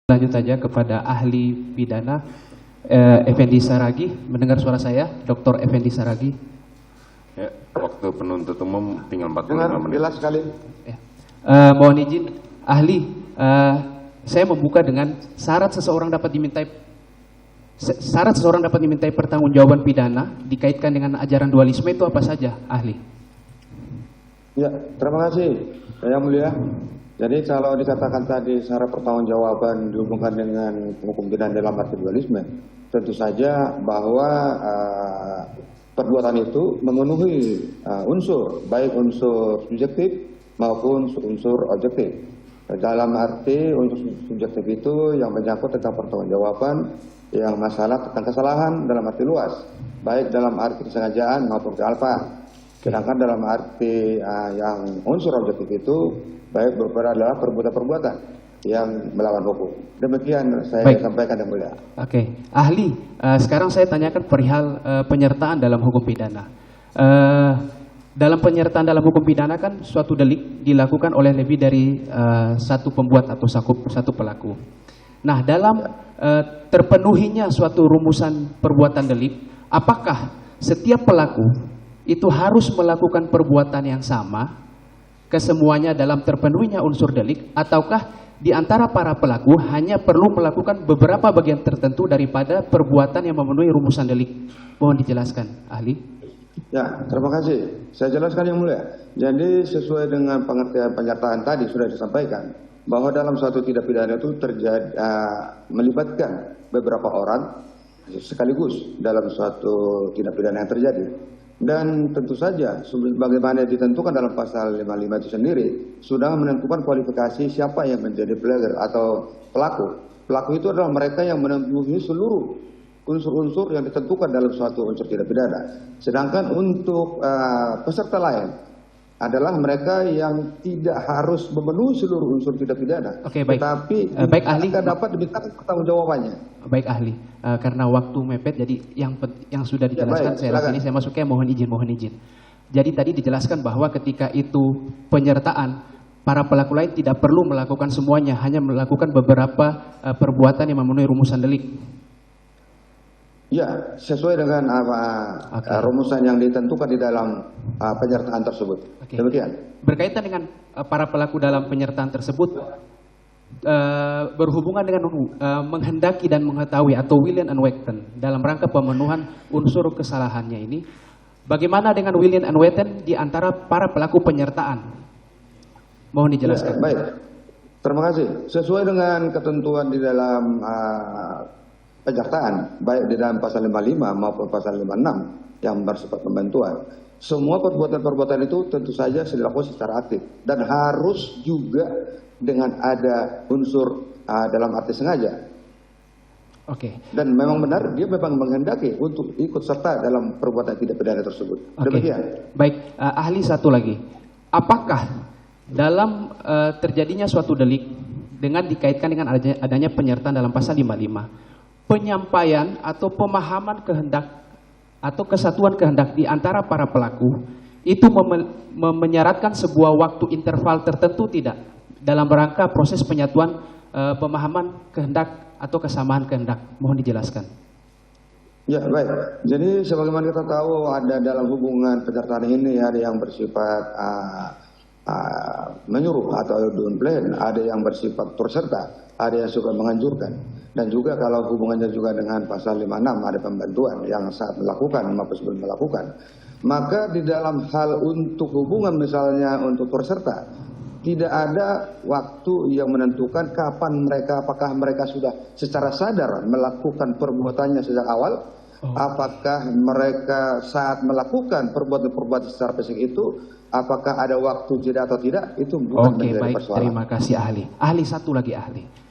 Lanjut saja kepada ahli pidana Effendi Saragih. Mendengar suara saya, Dr. Effendi Saragih? Ya, waktu penuntut umum tinggal 45 Dengar menit. jelas sekali. Ya. Mohon izin, ahli, saya membuka dengan syarat seseorang dapat dimintai pertanggungjawaban pidana dikaitkan dengan ajaran dualisme itu apa saja, ahli? Ya, terima kasih, Yang Mulia. Jadi kalau dikatakan tadi syarat pertanggungjawaban dihubungkan dengan hukum pidana dalam arti dualisme, tentu saja bahwa perbuatan itu memenuhi unsur, baik unsur subjektif maupun unsur objektif. Dalam arti unsur subjektif itu yang menyangkut tentang pertanggungjawaban yang masalah tentang kesalahan dalam arti luas, baik dalam arti kesengajaan maupun kealpaan. Sedangkan dalam arti yang unsur objektif itu baik adalah perbuatan-perbuatan yang melawan hukum. Demikian saya sampaikan, Yang Mulia. Oke, ahli, sekarang saya tanyakan perihal penyertaan dalam hukum pidana. Dalam penyertaan dalam hukum pidana kan suatu delik dilakukan oleh lebih dari satu pembuat atau satu pelaku. Nah, dalam terpenuhinya suatu rumusan perbuatan delik, apakah setiap pelaku itu harus melakukan perbuatan yang sama kesemuanya dalam terpenuhinya unsur delik, ataukah di antara para pelaku hanya perlu melakukan beberapa bagian tertentu daripada perbuatan yang memenuhi rumusan delik? Mohon dijelaskan, ahli. Ya, terima kasih. Saya jelaskan, Yang Mulia. Jadi sesuai dengan pengertian penyertaan tadi sudah disampaikan bahwa dalam suatu tindak pidana itu melibatkan beberapa orang sekaligus dalam suatu tindak pidana yang terjadi. Dan tentu saja bagaimana ditentukan dalam pasal 55 itu sendiri sudah menentukan kualifikasi siapa yang menjadi player atau pelaku. Pelaku itu adalah mereka yang memenuhi seluruh unsur-unsur yang ditentukan dalam suatu unsur tindak pidana. Sedangkan untuk peserta lain adalah mereka yang tidak harus memenuhi seluruh unsur tindak pidana. Oke, baik. Tetapi baik, ahli, dapat dimintakan pertanggungjawabannya. Baik, ahli. Karena waktu mepet, jadi yang sudah dijelaskan, ya, saya rasa ini saya masuknya mohon izin. Jadi tadi dijelaskan bahwa ketika itu penyertaan, para pelaku lain tidak perlu melakukan semuanya, hanya melakukan beberapa perbuatan yang memenuhi rumusan delik. Ya, sesuai dengan rumusan yang ditentukan di dalam penyertaan tersebut. Okay. Demikian. Berkaitan dengan para pelaku dalam penyertaan tersebut, berhubungan dengan menghendaki dan mengetahui atau willing and wanton dalam rangka pemenuhan unsur kesalahannya ini, bagaimana dengan willing and wanton di antara para pelaku penyertaan? Mohon dijelaskan. Ya, baik, terima kasih. Sesuai dengan ketentuan di dalam penyertaan, baik di dalam pasal 55 maupun pasal 56 yang bersifat pembantuan, semua perbuatan-perbuatan itu tentu saja dilakukan secara aktif dan harus juga dengan ada unsur dalam arti sengaja. Oke. Dan memang benar dia memang menghendaki untuk ikut serta dalam perbuatan tidak pidana tersebut. Demikian. Baik, ahli, satu lagi. Apakah dalam terjadinya suatu delik dengan dikaitkan dengan adanya penyertaan dalam pasal 55, penyampaian atau pemahaman kehendak atau kesatuan kehendak di antara para pelaku itu menyaratkan sebuah waktu interval tertentu tidak dalam rangka proses penyatuan pemahaman kehendak atau kesamaan kehendak? Mohon dijelaskan. Ya, baik. Jadi sebagaimana kita tahu ada dalam hubungan penyertaan ini ada yang bersifat menyuruh atau downplay, ada yang bersifat turut serta, ada yang suka menganjurkan. Dan juga kalau hubungannya juga dengan pasal 56 ada pembantuan yang saat melakukan maupun sebelum melakukan. Maka di dalam hal untuk hubungan misalnya untuk turut serta, tidak ada waktu yang menentukan kapan mereka, apakah mereka sudah secara sadar melakukan perbuatannya sejak awal, apakah mereka saat melakukan perbuatan-perbuatan secara fisik itu, apakah ada waktu jeda atau tidak, itu bukan menjadi persoalan. Terima kasih, ahli. Ahli, satu lagi, ahli.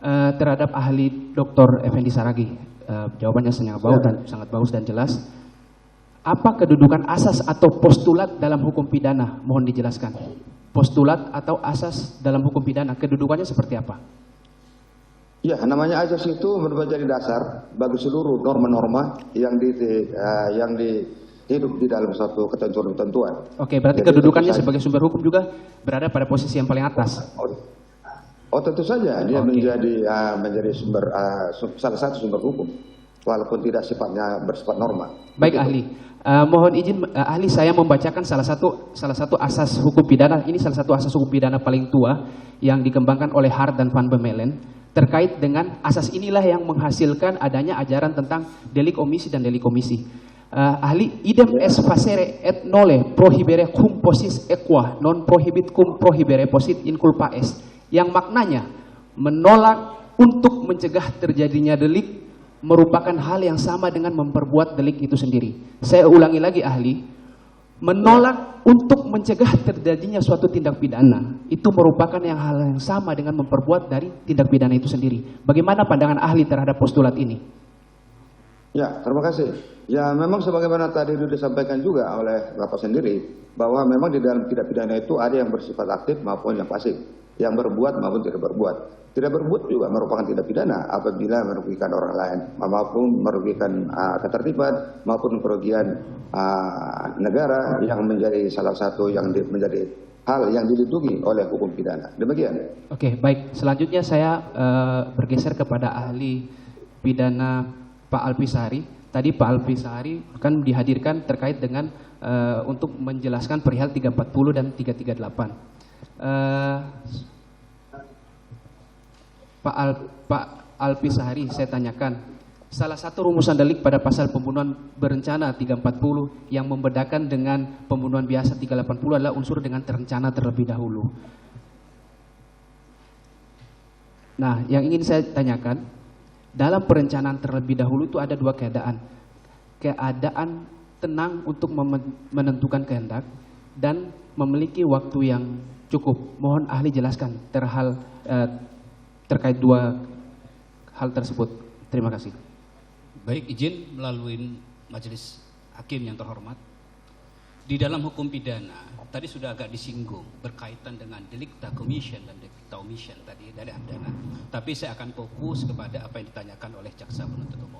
Terhadap ahli Dr. Effendi Saragih, jawabannya sangat bagus dan jelas. Apa kedudukan asas atau postulat dalam hukum pidana? Mohon dijelaskan. Postulat atau asas dalam hukum pidana, kedudukannya seperti apa? Ya, namanya asas itu merupakan jadi dasar bagi seluruh norma-norma yang hidup di dalam suatu ketentuan-ketentuan. Oke, berarti jadi kedudukannya sebagai sumber hukum juga berada pada posisi yang paling atas. Oh tentu saja dia menjadi sumber salah satu sumber hukum, walaupun tidak bersifat norma. Baik Begitu. ahli, mohon izin ahli saya membacakan salah satu asas hukum pidana. Ini salah satu asas hukum pidana paling tua yang dikembangkan oleh Hart dan Van Bemmelen. Terkait dengan asas inilah yang menghasilkan adanya ajaran tentang delik omisi dan delik komisi. Ahli, idem es facere et nole prohibere cum posis equa non prohibit cum prohibere posit in culpa est, yang maknanya menolak untuk mencegah terjadinya delik merupakan hal yang sama dengan memperbuat delik itu sendiri. Saya ulangi lagi ahli, menolak untuk mencegah terjadinya suatu tindak pidana itu merupakan hal yang sama dengan memperbuat dari tindak pidana itu sendiri. Bagaimana pandangan ahli terhadap postulat ini? Ya, terima kasih. Ya, memang sebagaimana tadi disampaikan juga oleh Bapak sendiri, bahwa memang di dalam tindak pidana itu ada yang bersifat aktif maupun yang pasif, yang berbuat maupun tidak berbuat. Tidak berbuat juga merupakan tindak pidana apabila merugikan orang lain, maupun merugikan ketertiban, maupun kerugian negara yang menjadi salah satu yang menjadi hal yang dilindungi oleh hukum pidana. Demikian. Oke, baik. Selanjutnya saya bergeser kepada ahli pidana Pak Alpisari. Tadi Pak Alpisari akan dihadirkan terkait dengan untuk menjelaskan perihal 340 dan 338. Pak Alpisari, saya tanyakan, salah satu rumusan delik pada pasal pembunuhan berencana 340 yang membedakan dengan pembunuhan biasa 380 adalah unsur dengan terencana terlebih dahulu. Nah, yang ingin saya tanyakan, dalam perencanaan terlebih dahulu itu ada dua keadaan. Keadaan tenang untuk menentukan kehendak dan memiliki waktu yang cukup. Mohon ahli jelaskan terkait dua hal tersebut. Terima kasih. Baik, izin melalui majelis hakim yang terhormat. Di dalam hukum pidana, tadi sudah agak disinggung berkaitan dengan delicta commission dan delicta omission tadi dari Andana. Tapi saya akan fokus kepada apa yang ditanyakan oleh jaksa penuntut umum.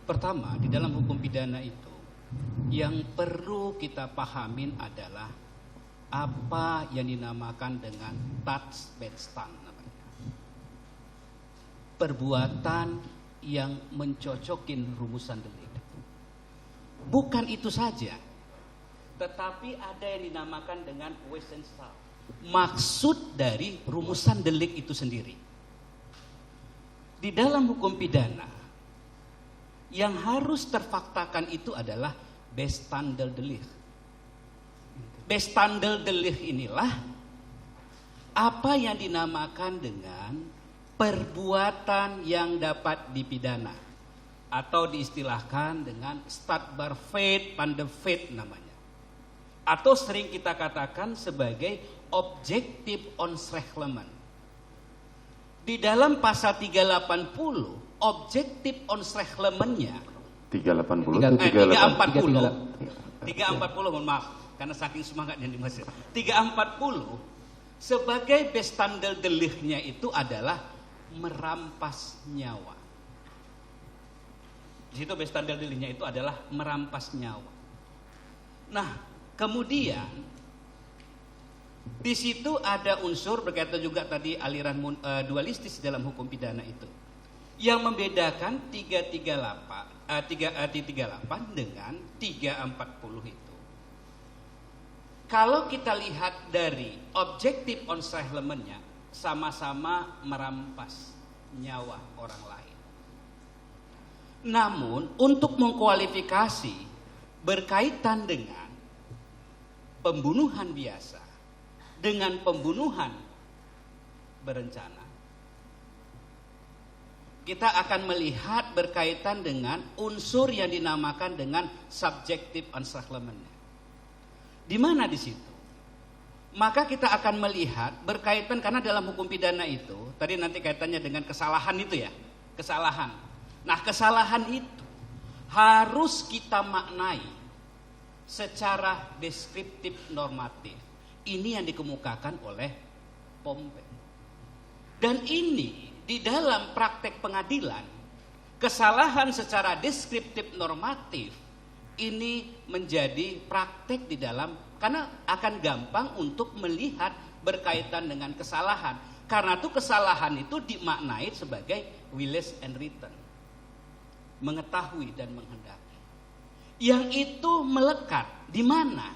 Pertama, di dalam hukum pidana itu yang perlu kita pahamin adalah apa yang dinamakan dengan Tatbestand namanya. Perbuatan yang mencocokin rumusan delik. Bukan itu saja, tetapi ada yang dinamakan dengan wesenstal, maksud dari rumusan delik itu sendiri. Di dalam hukum pidana, yang harus terfaktakan itu adalah Bestandeldelich. Bestandeldelich inilah apa yang dinamakan dengan perbuatan yang dapat dipidana, atau diistilahkan dengan strafbaarheid van de wet namanya, atau sering kita katakan sebagai objective onschrecklement. Di dalam pasal 380 objective onschrecklement-nya 340 mohon maaf karena saking semangatnya dimaksud. 340 sebagai Bestandeldelich-nya itu adalah merampas nyawa. Di situ Bestandeldelich-nya itu adalah merampas nyawa. Nah, kemudian di situ ada unsur berkaitan juga tadi aliran dualistis dalam hukum pidana itu, yang membedakan 338 dengan 340 itu. Kalau kita lihat dari objektif onschrecklement-nya, sama-sama merampas nyawa orang lain. Namun untuk mengkualifikasi berkaitan dengan pembunuhan biasa dengan pembunuhan berencana, kita akan melihat berkaitan dengan unsur yang dinamakan dengan subjective onschrecklement. Di mana di situ? Maka kita akan melihat berkaitan, karena dalam hukum pidana itu tadi nanti kaitannya dengan kesalahan itu ya, kesalahan. Nah, kesalahan itu harus kita maknai secara deskriptif normatif. Ini yang dikemukakan oleh Pompe. Dan ini di dalam praktek pengadilan, kesalahan secara deskriptif normatif ini menjadi praktek di dalam, karena akan gampang untuk melihat berkaitan dengan kesalahan. Karena itu kesalahan itu dimaknai sebagai willess and return. Mengetahui dan menghendaki. Yang itu melekat di mana?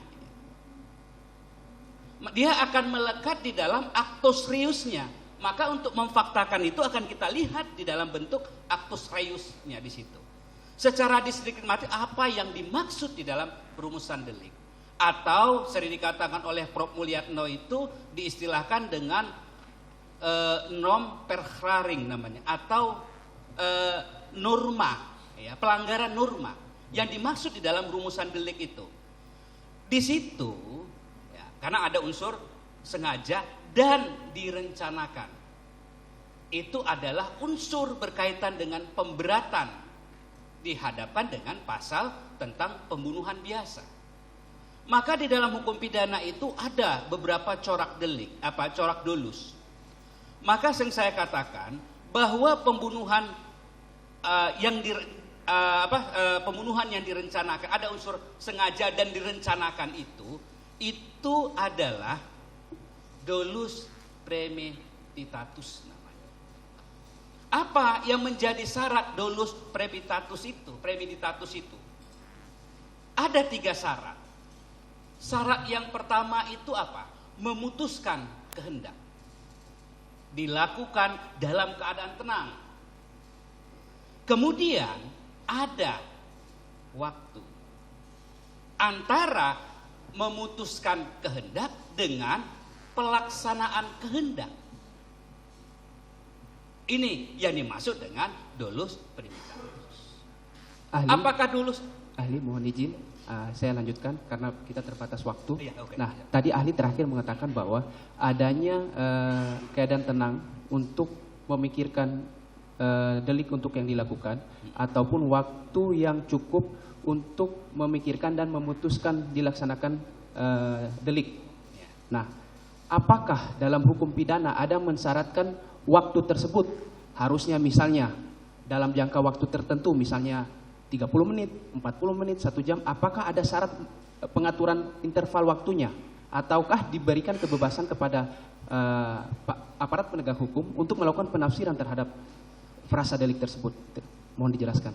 Dia akan melekat di dalam actus reusnya. Maka untuk memfaktakan itu akan kita lihat di dalam bentuk actus reusnya di situ. Secara diskriminatif apa yang dimaksud di dalam rumusan delik. Atau sering dikatakan oleh Prof. Mulyatno itu diistilahkan dengan norm perkraring namanya. Atau norma, ya, pelanggaran norma. Yang dimaksud di dalam rumusan delik itu. Di situ, ya, karena ada unsur sengaja dan direncanakan. Itu adalah unsur berkaitan dengan pemberatan dihadapkan dengan pasal tentang pembunuhan biasa. Maka di dalam hukum pidana itu ada beberapa corak delik, corak dolus. Maka yang saya katakan bahwa pembunuhan pembunuhan yang direncanakan, ada unsur sengaja dan direncanakan itu adalah dolus premeditatus namanya. Apa yang menjadi syarat dolus premeditatus itu? Ada 3 syarat. Syarat yang pertama itu apa? Memutuskan kehendak. Dilakukan dalam keadaan tenang. Kemudian ada waktu antara memutuskan kehendak dengan pelaksanaan kehendak. Ini yang dimaksud dengan dolus premeditatus. Apakah dolus? Ahli mohon izin, saya lanjutkan karena kita terbatas waktu. Iya, okay. Nah, tadi ahli terakhir mengatakan bahwa adanya keadaan tenang untuk memikirkan delik untuk yang dilakukan ataupun waktu yang cukup untuk memikirkan dan memutuskan dilaksanakan delik. Nah, apakah dalam hukum pidana ada mensyaratkan waktu tersebut? Harusnya misalnya dalam jangka waktu tertentu, misalnya 30 menit, 40 menit, 1 jam, apakah ada syarat pengaturan interval waktunya? Ataukah diberikan kebebasan kepada aparat penegak hukum untuk melakukan penafsiran terhadap frasa delik tersebut? Mohon dijelaskan.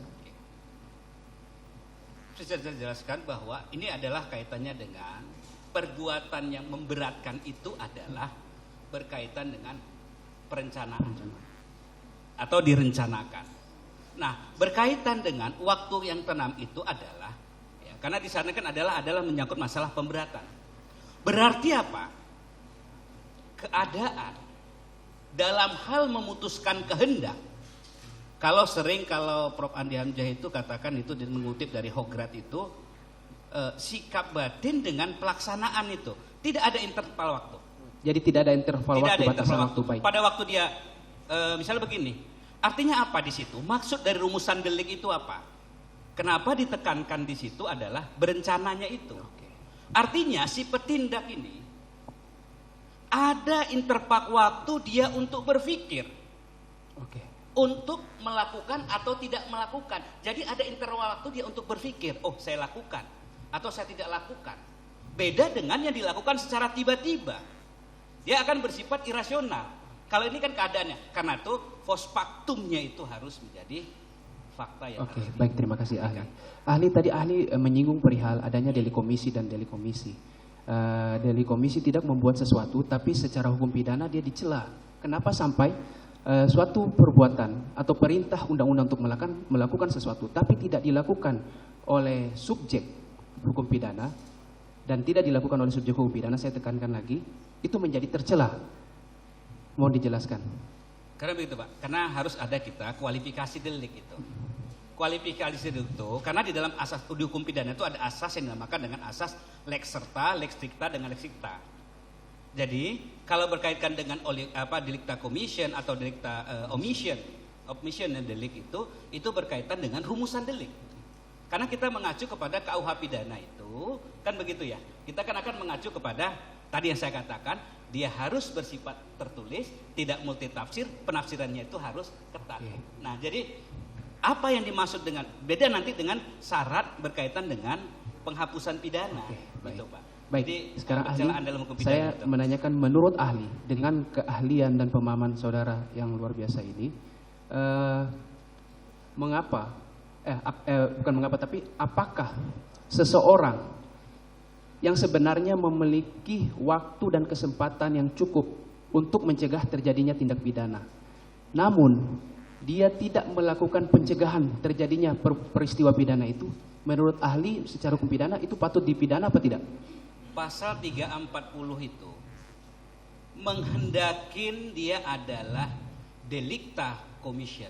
Saya jelaskan bahwa ini adalah kaitannya dengan perbuatan yang memberatkan itu adalah berkaitan dengan perencanaan atau direncanakan. Nah, berkaitan dengan waktu yang tenang itu adalah, ya, karena di sana kan adalah menyangkut masalah pemberatan. Berarti apa? Keadaan dalam hal memutuskan kehendak. Kalau Prof. Andi Hamzah itu katakan itu mengutip dari Hograt itu sikap batin dengan pelaksanaan itu tidak ada interval waktu. Jadi tidak ada interval waktu, batasan waktu. Baik. Pada waktu dia misalnya begini, artinya apa di situ? Maksud dari rumusan delik itu apa? Kenapa ditekankan di situ adalah berencananya itu. Artinya si petindak ini ada interval waktu dia untuk berpikir. Untuk melakukan atau tidak melakukan. Jadi ada interval waktu dia untuk berpikir, oh saya lakukan atau saya tidak lakukan. Beda dengan yang dilakukan secara tiba-tiba. Dia akan bersifat irasional. Kalau ini kan keadaannya. Karena itu post factumnya itu harus menjadi fakta yang harus. Baik, terima kasih ahli. Ahli menyinggung perihal adanya delik komisi dan delik komisi. Delik komisi tidak membuat sesuatu, tapi secara hukum pidana dia dicela. Kenapa sampai suatu perbuatan atau perintah undang-undang untuk melakukan sesuatu tapi tidak dilakukan oleh subjek hukum pidana dan tidak dilakukan oleh subjek hukum pidana, saya tekankan lagi, itu menjadi tercela. Mohon dijelaskan. Karena begitu Pak, karena harus ada kita kualifikasi delik itu. Kualifikasi delik itu, karena di dalam asas di hukum pidana itu ada asas yang dinamakan dengan asas lex serta, lex stricta dengan lex stricta. Jadi kalau berkaitan dengan delicta commission atau delicta omission dan delik itu berkaitan dengan rumusan delik. Karena kita mengacu kepada KUH pidana itu, kan begitu ya. Kita kan akan mengacu kepada tadi yang saya katakan, dia harus bersifat tertulis, tidak multitafsir, penafsirannya itu harus ketat. Nah, jadi apa yang dimaksud dengan beda nanti dengan syarat berkaitan dengan penghapusan pidana, gitu Pak. Baik, Jadi, sekarang ahli, pencelaan dalam hukum pidana saya itu. menanyakan menurut ahli, dengan keahlian dan pemahaman saudara yang luar biasa ini, mengapa, bukan mengapa, tapi apakah seseorang yang sebenarnya memiliki waktu dan kesempatan yang cukup untuk mencegah terjadinya tindak pidana, namun dia tidak melakukan pencegahan terjadinya peristiwa pidana itu, menurut ahli secara hukum pidana itu patut dipidana apa tidak? Pasal 340 itu menghendakin dia adalah delicta commission,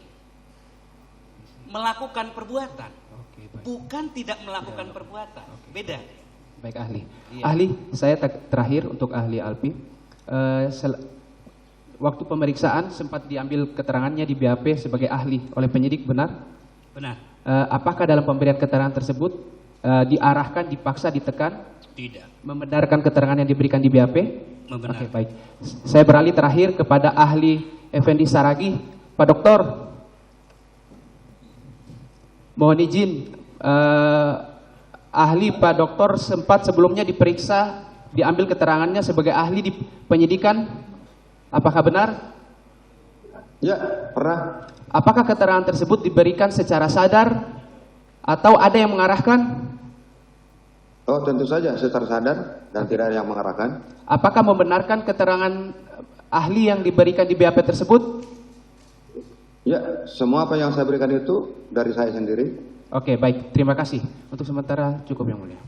melakukan perbuatan, Oke, baik. bukan tidak melakukan perbuatan. Beda. Baik ahli. Iya. Ahli, saya terakhir untuk ahli Alpi. Waktu pemeriksaan sempat diambil keterangannya di BAP sebagai ahli oleh penyidik, benar? Benar? Apakah dalam pemberian keterangan tersebut diarahkan, dipaksa, ditekan, Tidak. membenarkan keterangan yang diberikan di BAP? Membenarkan. Oke, baik. Saya beralih terakhir kepada ahli Effendi Saragih, Pak Doktor. Mohon izin, ahli Pak Doktor sempat sebelumnya diperiksa, diambil keterangannya sebagai ahli di penyidikan. Apakah benar? Ya, pernah. Apakah keterangan tersebut diberikan secara sadar atau ada yang mengarahkan? Oh, tentu saja secara sadar dan tidak ada yang mengarahkan. Apakah membenarkan keterangan ahli yang diberikan di BAP tersebut? Ya, semua apa yang saya berikan itu dari saya sendiri. Oke, baik. Terima kasih. Untuk sementara cukup yang mulia.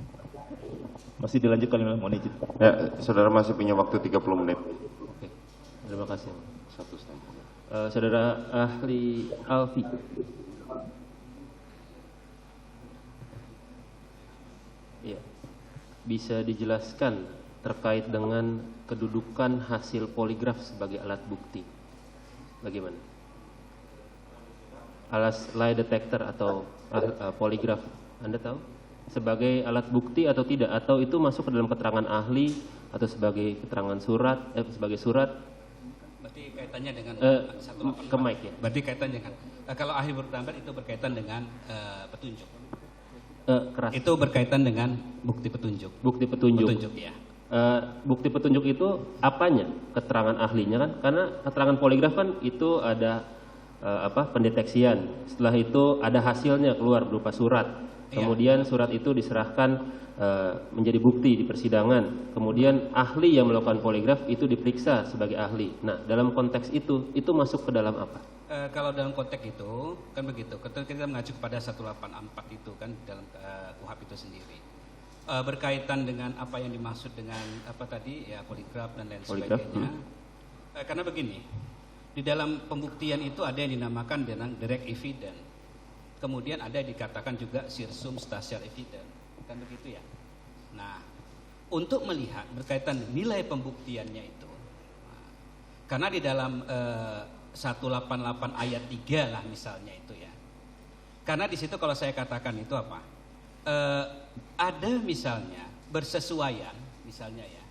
Masih dilanjutkan oleh mohon izin. Ya, saudara masih punya waktu 30 menit. Oke, terima kasih. 1,5. Saudara ahli Alfi. Ya, bisa dijelaskan terkait dengan kedudukan hasil poligraf sebagai alat bukti. Bagaimana? Alat lie detector atau poligraf, Anda tahu? Sebagai alat bukti atau tidak? Atau itu masuk ke dalam keterangan ahli atau sebagai keterangan surat, sebagai surat? Berarti kaitannya dengan 184. Ke mic ya? Berarti kaitannya dengan kalau ahli berpendapat itu berkaitan dengan petunjuk. Keras. Itu berkaitan dengan bukti petunjuk. Bukti petunjuk. Petunjuk ya. Bukti petunjuk itu apanya? Keterangan ahlinya kan? Karena keterangan poligraf kan itu ada pendeteksian. Setelah itu ada hasilnya keluar berupa surat. Iya. Kemudian surat itu diserahkan menjadi bukti di persidangan. Kemudian ahli yang melakukan poligraf itu diperiksa sebagai ahli. Nah, dalam konteks itu masuk ke dalam apa? Kalau dalam konteks itu kan begitu. Kita mengacu kepada 184 itu kan dalam KUHP itu sendiri. Berkaitan dengan apa yang dimaksud dengan apa tadi ya poligraf dan lain Poligraf, sebagainya. Karena begini, di dalam pembuktian itu ada yang dinamakan dengan direct evidence. Kemudian ada yang dikatakan juga circumstantial evidence. Kan begitu ya. Nah, untuk melihat berkaitan nilai pembuktiannya itu. Karena di dalam 188 ayat 3 lah misalnya itu ya. Karena di situ kalau saya katakan itu apa? Ada misalnya bersesuaian misalnya ya.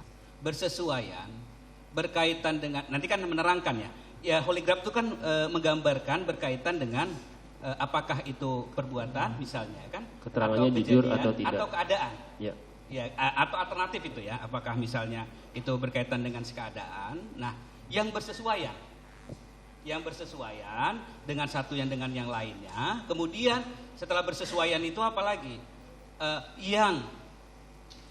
Bersesuaian berkaitan dengan nanti kan menerangkan ya. Ya poligraf itu kan menggambarkan berkaitan dengan apakah itu perbuatan misalnya kan? Keterangannya atau jujur kejadian, atau tidak? Atau keadaan. Ya. Ya, atau alternatif itu ya, apakah misalnya itu berkaitan dengan keadaan. Nah, yang bersesuaian dengan satu yang dengan yang lainnya. Kemudian setelah bersesuaian itu apalagi yang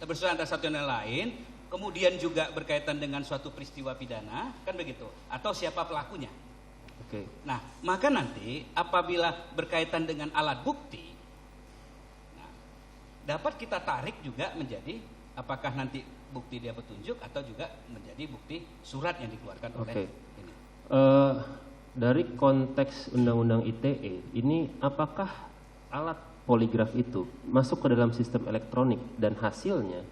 bersesuaian antara satu dan lain. Kemudian juga berkaitan dengan suatu peristiwa pidana, kan begitu? Atau siapa pelakunya? Oke. Nah, maka nanti apabila berkaitan dengan alat bukti, nah, dapat kita tarik juga menjadi apakah nanti bukti dia petunjuk atau juga menjadi bukti surat yang dikeluarkan oleh ini. Dari konteks Undang-Undang ITE, ini apakah alat poligraf itu masuk ke dalam sistem elektronik dan hasilnya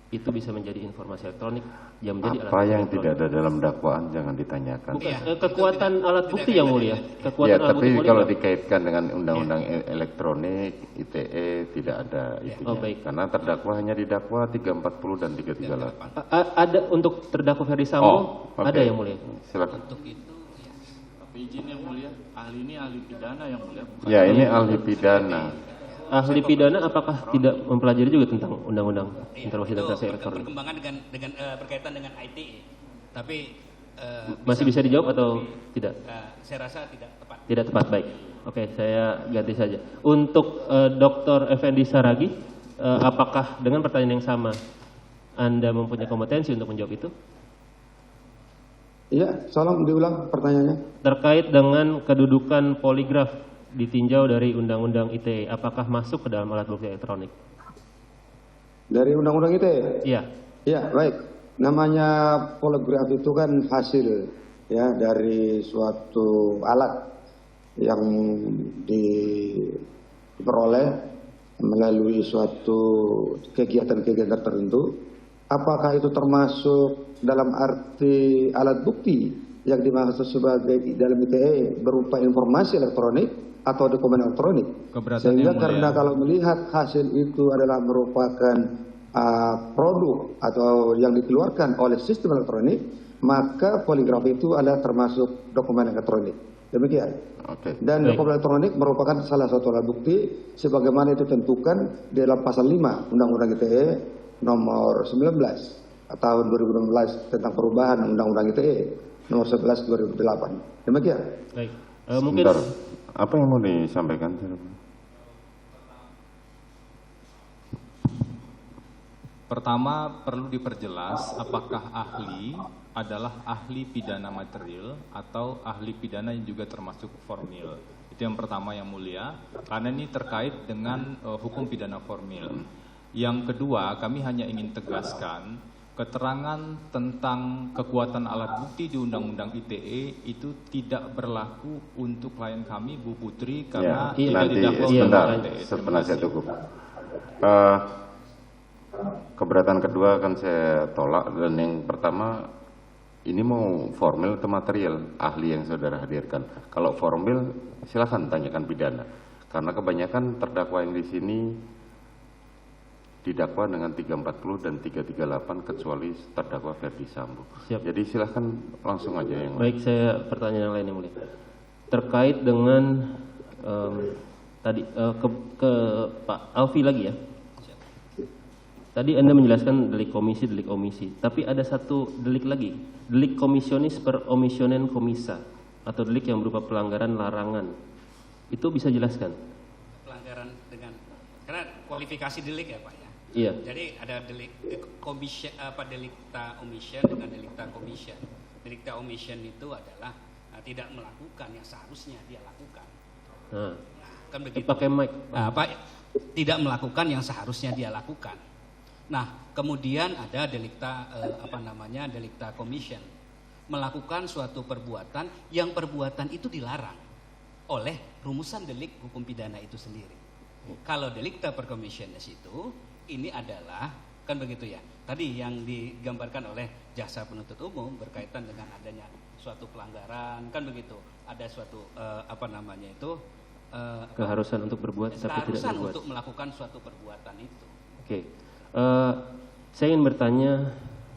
itu bisa menjadi informasi elektronik yang menjadi Apa alat yang elektronik? tidak ada dalam dakwaan jangan ditanyakan. Bukan, Iya, kekuatan itu alat tidak bukti kaitan yang mulia. dengan Kekuatan Ya, alat tapi bukti kalau poligraf. dikaitkan dengan undang-undang elektronik, ITE tidak ada itunya. Oh, baik. Karena terdakwa hanya didakwa 340 dan 338. Ada untuk terdakwa Ferdi Sambo, oke. ada yang mulia. Silakan. Untuk itu ya. Tapi izin yang mulia, ahli ini ahli pidana yang mulia. Bukan Ya, ini ahli pidana. ahli pidana apakah tidak mempelajari juga tentang undang-undang informasi dan itu transaksi elektronik? berkembangan dengan berkaitan dengan ITE. Tapi Masih bisa dijawab atau tidak? saya rasa tidak tepat. Tidak tepat, baik. Oke, saya ganti saja. Untuk Dr. Effendi Saragi, apakah dengan pertanyaan yang sama Anda mempunyai kompetensi untuk menjawab itu? Iya, tolong diulang pertanyaannya. Terkait dengan kedudukan poligraf ditinjau dari Undang-Undang ITE, apakah masuk ke dalam alat bukti elektronik? Dari undang-undang ITE? Iya. Ya, baik. Namanya poligraf itu kan hasil ya dari suatu alat yang diperoleh melalui suatu kegiatan-kegiatan tertentu. Apakah itu termasuk dalam arti alat bukti yang dimaksud sebagai dalam ITE berupa informasi elektronik atau dokumen elektronik? Sehingga karena kalau melihat hasil itu adalah merupakan produk atau yang dikeluarkan oleh sistem elektronik, maka poligraf itu adalah termasuk dokumen elektronik. Demikian. Oke. Dan dokumen elektronik merupakan salah satu alat bukti sebagaimana itu tentukan di dalam pasal 5 Undang-Undang ITE nomor 19 tahun 2016 tentang perubahan Undang-Undang ITE nomor 11 2008. Demikian. Baik. Mungkin Sebentar. Apa yang mau disampaikan? Pertama, perlu diperjelas apakah ahli adalah ahli pidana material atau ahli pidana yang juga termasuk formil. Itu yang pertama yang mulia, karena ini terkait dengan hukum pidana formil. Yang kedua, kami hanya ingin tegaskan keterangan tentang kekuatan alat bukti di Undang-Undang ITE itu tidak berlaku untuk klien kami, Bu Putri, karena ya, nanti didakwa sebentar, ITE. penasihat hukum. Keberatan kedua akan saya tolak, dan yang pertama ini mau formil atau material ahli yang saudara hadirkan. Kalau formil silakan tanyakan pidana, karena kebanyakan terdakwa yang di sini didakwa dengan 340 dan 338 kecuali terdakwa Ferdi Sambo. Siap. Jadi silahkan langsung aja yang baik, saya pertanyaan yang lain yang mulia. Terkait dengan tadi ke Pak Alfi lagi ya. Tadi Anda menjelaskan delik omisi, tapi ada satu delik lagi, delik komisionis per omissionen komissa atau delik yang berupa pelanggaran larangan. Itu bisa jelaskan? Pelanggaran dengan karena kualifikasi delik ya Pak ya. Iya. Jadi ada delik delikta omission dengan delikta commission. Delikta omission itu adalah tidak melakukan yang seharusnya dia lakukan. Nah, Kan begitu. pakai mic. Tidak melakukan yang seharusnya dia lakukan. Nah, kemudian ada delikta delikta commission, melakukan suatu perbuatan yang perbuatan itu dilarang oleh rumusan delik hukum pidana itu sendiri. Kalau delikta per commissionis itu ini adalah kan begitu ya. Tadi yang digambarkan oleh jaksa penuntut umum berkaitan dengan adanya suatu pelanggaran kan begitu. Ada suatu keharusan untuk berbuat tapi tidak keharusan berbuat. untuk melakukan suatu perbuatan itu. Oke. Saya ingin bertanya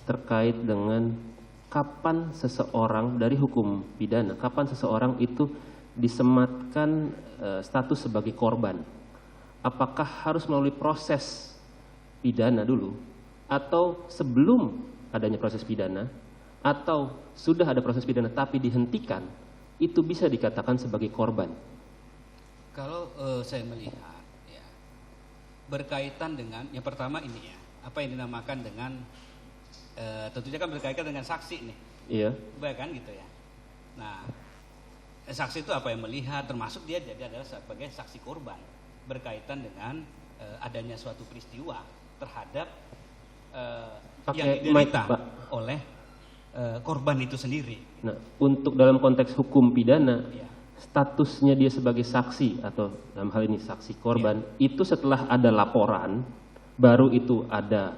terkait dengan kapan seseorang dari hukum pidana, kapan seseorang itu disematkan status sebagai korban. Apakah harus melalui proses pidana dulu, atau sebelum adanya proses pidana, atau sudah ada proses pidana tapi dihentikan, itu bisa dikatakan sebagai korban? Kalau saya melihat berkaitan dengan yang pertama ini ya, apa yang dinamakan dengan tentunya kan berkaitan dengan saksi nih. Iya. Baik kan gitu ya. Nah, saksi itu apa yang melihat, termasuk dia jadi adalah sebagai saksi korban berkaitan dengan adanya suatu peristiwa terhadap yang diderita oleh korban itu sendiri. Nah, untuk dalam konteks hukum pidana, Ya. statusnya dia sebagai saksi atau dalam hal ini saksi korban, itu setelah ada laporan, baru itu ada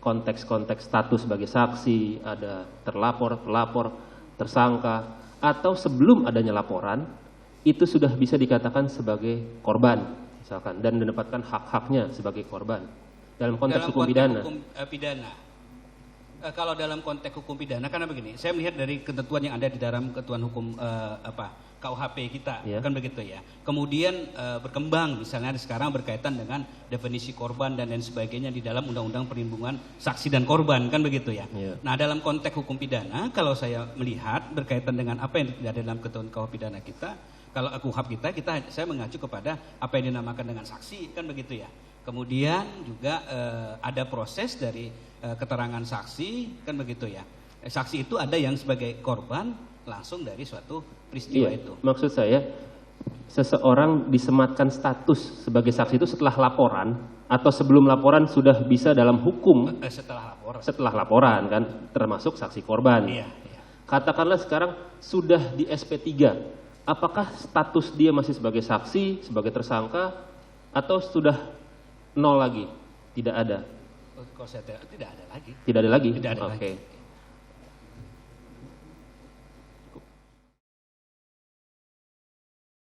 konteks-konteks status sebagai saksi, ada terlapor, pelapor, tersangka, atau sebelum adanya laporan, itu sudah bisa dikatakan sebagai korban, misalkan, dan mendapatkan hak-haknya sebagai korban. Dalam konteks hukum pidana. Kalau dalam konteks hukum pidana, karena begini, saya melihat dari ketentuan yang ada di dalam ketentuan hukum KUHP kita, Iya. kan begitu ya. Kemudian berkembang misalnya sekarang berkaitan dengan definisi korban dan lain sebagainya di dalam Undang-Undang Perlindungan Saksi dan Korban, kan begitu ya. Iya. Nah, dalam konteks hukum pidana, kalau saya melihat berkaitan dengan apa yang ada dalam ketentuan KUHP pidana kita, kalau KUHP saya mengacu kepada apa yang dinamakan dengan saksi, kan begitu ya. Kemudian juga ada proses dari keterangan saksi, kan begitu ya. Saksi itu ada yang sebagai korban langsung dari suatu peristiwa itu. Maksud saya, seseorang disematkan status sebagai saksi itu setelah laporan atau sebelum laporan sudah bisa dalam hukum Setelah laporan. setelah laporan kan, termasuk saksi korban. Iya, iya. Katakanlah sekarang sudah di SP3, apakah status dia masih sebagai saksi, sebagai tersangka, atau sudah nol lagi? Tidak ada. Kalau saya tidak ada lagi. Tidak ada lagi? Tidak ada Oke. lagi.